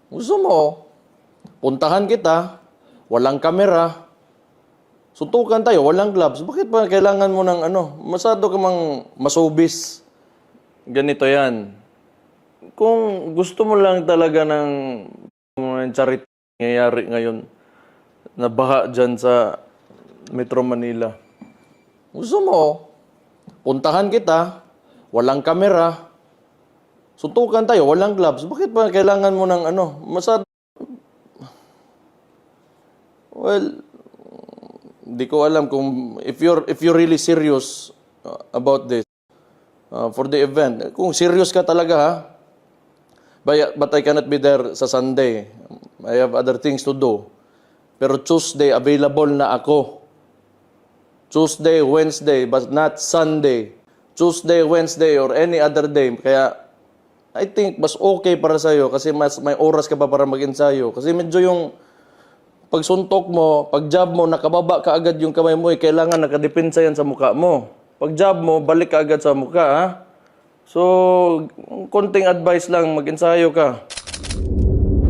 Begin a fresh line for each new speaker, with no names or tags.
Gusto mo, puntahan kita, walang kamera, suntukan tayo, walang gloves. Bakit pa kailangan mo ng masyado ka mang masubis? Ganito yan. Kung gusto mo lang talaga ng charity nangyayari ngayon, na baha dyan sa Metro Manila. Gusto mo, puntahan kita, walang kamera, suntukan tayo, walang gloves. Bakit pa kailangan mo ng masyado? Well, hindi ko alam kung if you're really serious about this for the event. Kung serious ka talaga ha. But I cannot be there sa Sunday. I have other things to do. Pero Tuesday available na ako. Tuesday, Wednesday, but not Sunday. Tuesday, Wednesday, or any other day. Kaya I think mas okay para sa'yo kasi mas may oras ka pa para mag-ensayo. Kasi medyo yung pagsuntok mo, pag jab mo, nakababa ka agad yung kamay mo, kailangan nakadepensa yan sa mukha mo. Pag jab mo, balik ka agad sa mukha, ha? So, konting advice lang, mag-ensayo ka.